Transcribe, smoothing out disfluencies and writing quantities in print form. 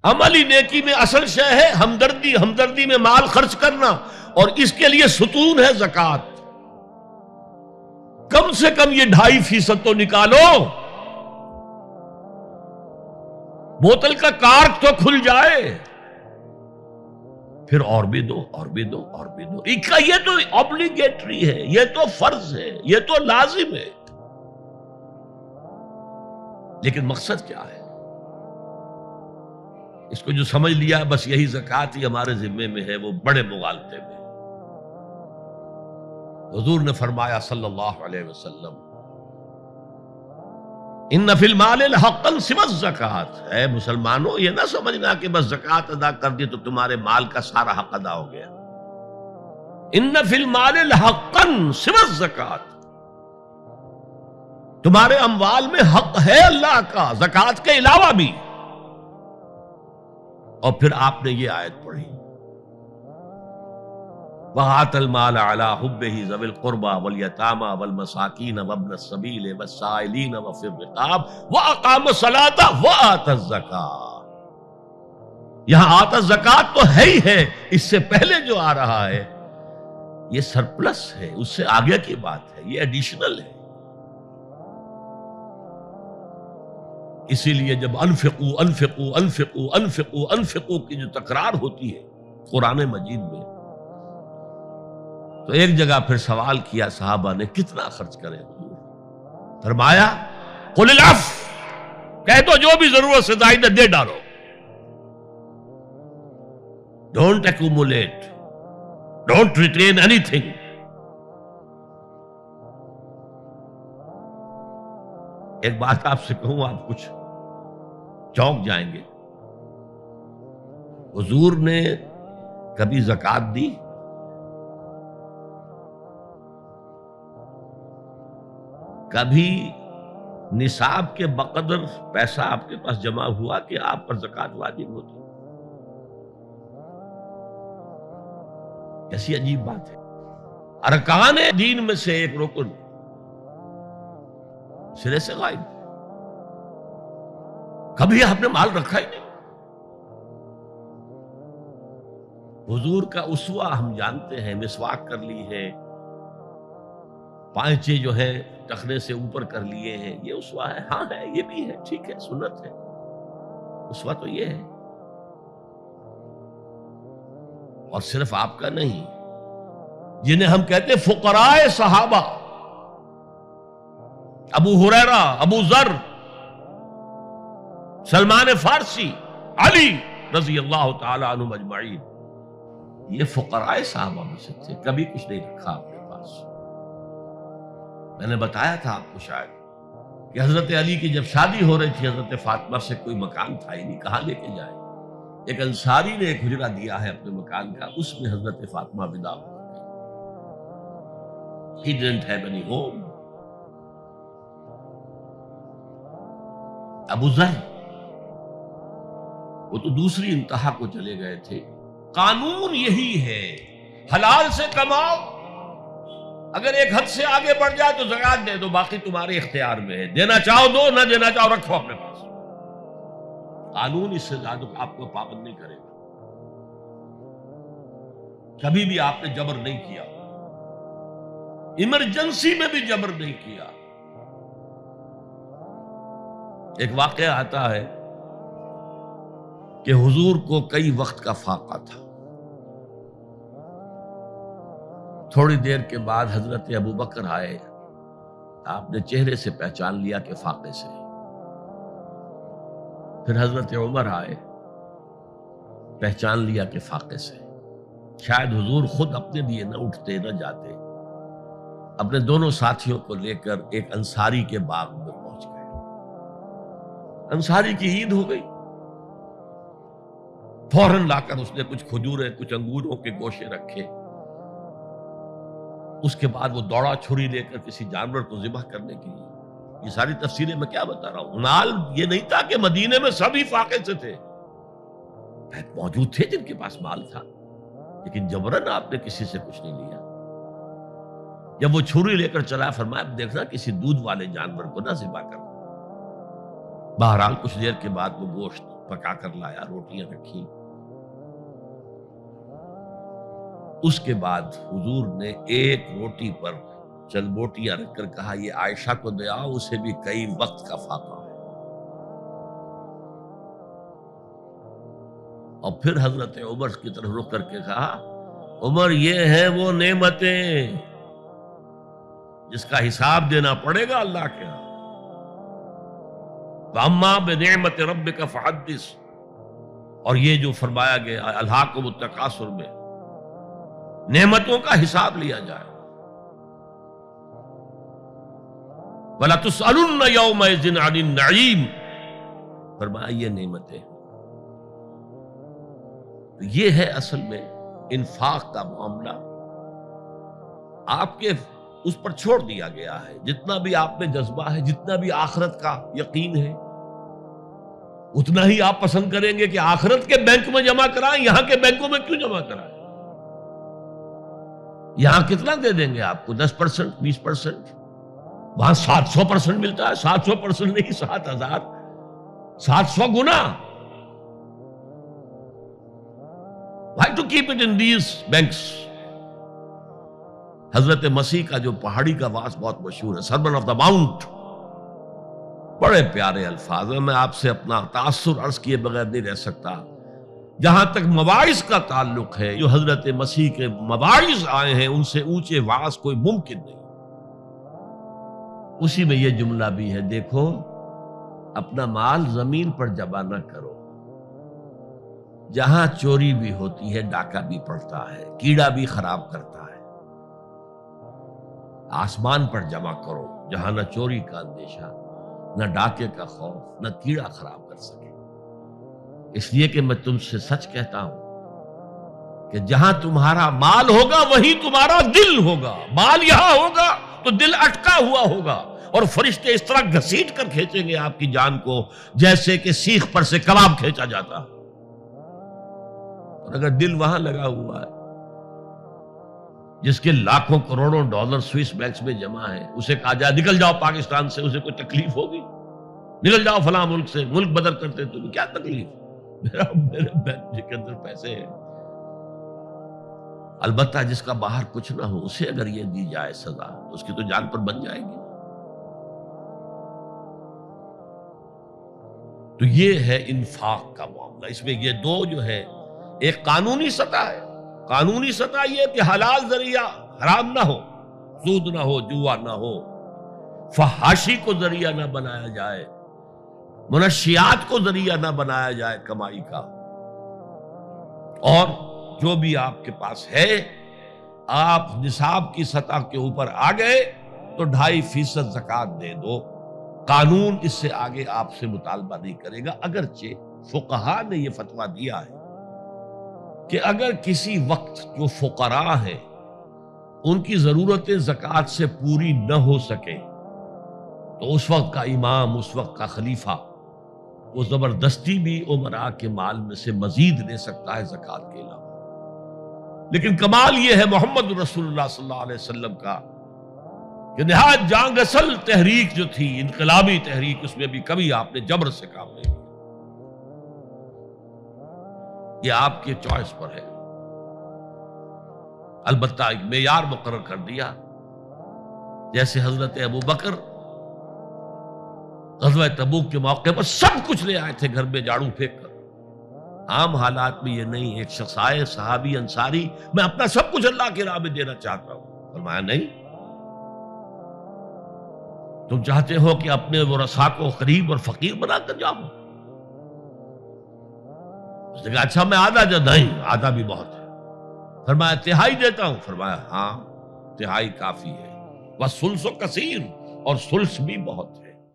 عملی نیکی میں اصل شے ہے ہمدردی، ہمدردی میں مال خرچ کرنا، اور اس کے لیے ستون ہے زکوٰۃ۔ کم سے کم یہ 2.5% تو نکالو، بوتل کا کارک تو کھل جائے، پھر اور بھی دو، اور بھی دو، اور بھی دو۔ یہ تو obligatory ہے، یہ تو فرض ہے، یہ تو لازم ہے۔ لیکن مقصد کیا ہے؟ اس کو جو سمجھ لیا بس یہی زکوٰۃ ہی ہمارے ذمے میں ہے، وہ بڑے مغالطے میں۔ حضور نے فرمایا صلی اللہ علیہ وسلم، ان فی المال حقا سوى الزکوٰۃ، اے مسلمانوں یہ نہ سمجھنا کہ بس زکوٰۃ ادا کر دی تو تمہارے مال کا سارا حق ادا ہو گیا۔ ان فی المال حقا سوى الزکوٰۃ، تمہارے اموال میں حق ہے اللہ کا زکوٰۃ کے علاوہ بھی۔ اور پھر آپ نے یہ آیت پڑھی، وَآتَ الْمَالَ عَلَىٰ حُبِّهِ ذَوِي الْقُرْبَىٰ وَالْيَتَامَىٰ وَالْمَسَاكِينَ وَابْنَ السَّبِيلِ وَالسَّائِلِينَ وَفِي الرِّقَابِ وَأَقَامَ الصَّلَاةَ وَآتَى الزَّكَاةَ۔ یہاں آتا زکوٰۃ تو ہے ہی ہے، اس سے پہلے جو آ رہا ہے یہ سرپلس ہے، اس سے آگے کی بات ہے، یہ ایڈیشنل ہے۔ اسی لیے جب انفقوا انفقوا انفقوا انفقوا انفقوا کی جو تکرار ہوتی ہے قرآن مجید میں، تو ایک جگہ پھر سوال کیا صحابہ نے، کتنا خرچ کریں حضور؟ فرمایا قل العفو، کہہ دو جو بھی ضرورت سے زائد دے ڈالو، don't accumulate, don't retain any thing. ایک بات آپ سے کہوں، آپ کچھ چونک جائیں گے، حضور نے کبھی زکوٰۃ دی؟ کبھی نصاب کے بقدر پیسہ آپ کے پاس جمع ہوا کہ آپ پر زکوٰۃ واجب ہوتی؟ ایسی عجیب بات ہے، ارکان دین میں سے ایک رکن سرے سے غائب، کبھی آپ نے مال رکھا ہی نہیں۔ حضور کا اسوہ ہم جانتے ہیں، مسواک کر لی ہے، پانچے جو ہے ٹخنے سے اوپر کر لیے ہیں، یہ اسوہ ہے؟ ہاں ہے، یہ بھی ہے، ٹھیک ہے، سنت ہے، اسوہ تو یہ ہے۔ اور صرف آپ کا نہیں، جنہیں ہم کہتے فقراء صحابہ، ابو ہریرہ، ابو ذر، سلمان فارسی، علی رضی اللہ تعالی عنہم اجمعین، یہ فقراء صحابہ میں سے تھے، کبھی کچھ نہیں رکھا اپنے پاس۔ میں نے بتایا تھا آپ کو شاید کہ حضرت علی کی جب شادی ہو رہی تھی حضرت فاطمہ سے، کوئی مکان تھا ہی نہیں، کہاں لے کے جائے؟ ایک انصاری نے ایک حجرہ دیا ہے اپنے مکان کا، اس میں حضرت فاطمہ ودا ہو گئی۔ He didn't have any home۔ ابو ذر وہ تو دوسری انتہا کو چلے گئے تھے۔ قانون یہی ہے، حلال سے کماؤ، اگر ایک حد سے آگے بڑھ جائے تو زکوٰۃ دے دو، باقی تمہارے اختیار میں ہے، دینا چاہو دو، نہ دینا چاہو رکھو اپنے پاس۔ قانون اس سے زیادہ آپ کو پابند نہیں کرے گا۔ کبھی بھی آپ نے جبر نہیں کیا، ایمرجنسی میں بھی جبر نہیں کیا۔ ایک واقعہ آتا ہے کہ حضور کو کئی وقت کا فاقہ تھا، تھوڑی دیر کے بعد حضرت ابو بکر آئے، آپ نے چہرے سے پہچان لیا کہ فاقے سے۔ پھر حضرت عمر آئے، پہچان لیا کہ فاقے سے۔ شاید حضور خود اپنے لیے نہ اٹھتے نہ جاتے، اپنے دونوں ساتھیوں کو لے کر ایک انصاری کے باغ میں پہنچ گئے۔ انصاری کی عید ہو گئی، فوراً لا کر اس نے کچھ کھجوریں، کچھ انگوروں کے گوشے رکھے۔ اس کے بعد وہ دوڑا چھری لے کر کسی جانور کو ذبح کرنے کے لیے۔ یہ ساری تفصیلیں میں کیا بتا رہا ہوں؟ مال یہ نہیں تھا کہ مدینے میں سبھی فاقے سے تھے، موجود تھے جن کے پاس مال تھا، لیکن جبراً آپ نے کسی سے کچھ نہیں لیا۔ جب وہ چھری لے کر چلا، فرمایا دیکھنا کسی دودھ والے جانور کو نہ ذبح کرنا۔ بہرحال کچھ دیر کے بعد وہ گوشت پکا کر لایا، روٹیاں رکھی۔ اس کے بعد حضور نے ایک روٹی پر چند بوٹیاں رکھ کر کہا یہ عائشہ کو دے آؤ، اسے بھی کئی وقت کا فاقہ ہے۔ اور پھر حضرت عمر کی طرف رخ کر کے کہا عمر یہ ہیں وہ نعمتیں جس کا حساب دینا پڑے گا اللہ کے ہاں۔ وَأَمَّا بِنِعْمَةِ رَبِّكَ فَحَدِّثْ، اور یہ جو فرمایا گیا الہاکم التکاثر میں نعمتوں کا حساب لیا جائے۔ وَلَتُسْأَلُنَّ يَوْمَئِذٍ عَنِ النَّعِيمِ، فرمایا یہ نعمتیں۔ یہ ہے اصل میں انفاق کا معاملہ، آپ کے اس پر چھوڑ دیا گیا ہے۔ جتنا بھی آپ میں جذبہ ہے، جتنا بھی آخرت کا یقین ہے، اتنا ہی آپ پسند کریں گے کہ آخرت کے بینک میں جمع کرائیں، یہاں کے بینکوں میں کیوں جمع کرائیں؟ یہاں کتنا دے دیں گے آپ کو؟ 10%، 20%، وہاں 700% ملتا ہے۔ 700% نہیں، 7000، 700 گنا۔ Why to keep it in these banks؟ حضرت مسیح کا جو پہاڑی کا واس بہت مشہور ہے، سرمن آف دا ماؤنٹ، بڑے پیارے الفاظ ہیں۔ میں آپ سے اپنا تاثر عرض کیے بغیر نہیں رہ سکتا۔ جہاں تک مواعظ کا تعلق ہے، جو حضرت مسیح کے مواعظ آئے ہیں ان سے اونچے واعظ کوئی ممکن نہیں۔ اسی میں یہ جملہ بھی ہے، دیکھو اپنا مال زمین پر جمع نہ کرو، جہاں چوری بھی ہوتی ہے ڈاکہ بھی پڑتا ہے، کیڑا بھی خراب کرتا ہے۔ آسمان پر جمع کرو جہاں نہ چوری کا اندیشہ، نہ ڈاکے کا خوف، نہ کیڑا خراب کر سکے۔ اس لیے کہ میں تم سے سچ کہتا ہوں کہ جہاں تمہارا مال ہوگا وہیں تمہارا دل ہوگا۔ مال یہاں ہوگا تو دل اٹکا ہوا ہوگا، اور فرشتے اس طرح گھسیٹ کر کھینچیں گے آپ کی جان کو جیسے کہ سیخ پر سے کباب کھینچا جاتا۔ اور اگر دل وہاں لگا ہوا ہے جس کے لاکھوں کروڑوں ڈالر سوئس بینکس میں جمع ہے، اسے کہا جائے نکل جاؤ پاکستان سے، اسے کوئی تکلیف ہوگی؟ نکل جاؤ فلاں ملک سے، ملک بدل کرتے تمہیں کیا تکلیف؟ میرے بینک کے اندر پیسے ہیں۔ البتہ جس کا باہر کچھ نہ ہو، اسے اگر یہ دی جائے سزا تو اس کی تو جان پر بن جائے گی۔ تو یہ ہے انفاق کا معاملہ۔ اس میں یہ دو جو ہے، ایک قانونی سطح ہے، قانونی سطح یہ کہ حلال ذریعہ حرام نہ ہو، سود نہ ہو، جوا نہ ہو، فحاشی کو ذریعہ نہ بنایا جائے، منشیات کو ذریعہ نہ بنایا جائے کمائی کا۔ اور جو بھی آپ کے پاس ہے، آپ نصاب کی سطح کے اوپر آ گئے تو 2.5% زکوٰۃ دے دو۔ قانون اس سے آگے آپ سے مطالبہ نہیں کرے گا، اگرچہ فقہاء نے یہ فتویٰ دیا ہے کہ اگر کسی وقت جو فقراء ہیں ان کی ضرورتیں زکوٰۃ سے پوری نہ ہو سکے تو اس وقت کا امام، اس وقت کا خلیفہ، وہ زبردستی بھی امراء کے مال میں سے مزید لے سکتا ہے زکوٰۃ کے علاوہ۔ لیکن کمال یہ ہے محمد رسول اللہ صلی اللہ علیہ وسلم کا کہ نہایت جان اصل تحریک جو تھی، انقلابی تحریک، اس میں بھی کبھی آپ نے جبر سے کام نہیں کیا۔ یہ آپ کے چوائس پر ہے۔ البتہ ایک معیار مقرر کر دیا، جیسے حضرت ابو بکر غزوہ تبوک کے موقع پر سب کچھ لے آئے تھے گھر میں جھاڑو پھینک کر۔ عام حالات میں یہ نہیں، ایک شخص آئے صحابی انصاری، میں اپنا سب کچھ اللہ کی راہ میں دینا چاہتا ہوں، فرمایا نہیں، تم چاہتے ہو کہ اپنے ورثاء کو قریب اور فقیر بنا کر جاؤ؟ اس نے کہا اچھا میں آدھا نہیں، آدھا بھی بہت ہے۔ فرمایا تہائی دیتا ہوں؟ فرمایا ہاں تہائی کافی ہے۔ وَالثُلُثُ کثیر، اور ثلث بھی بہت ہے۔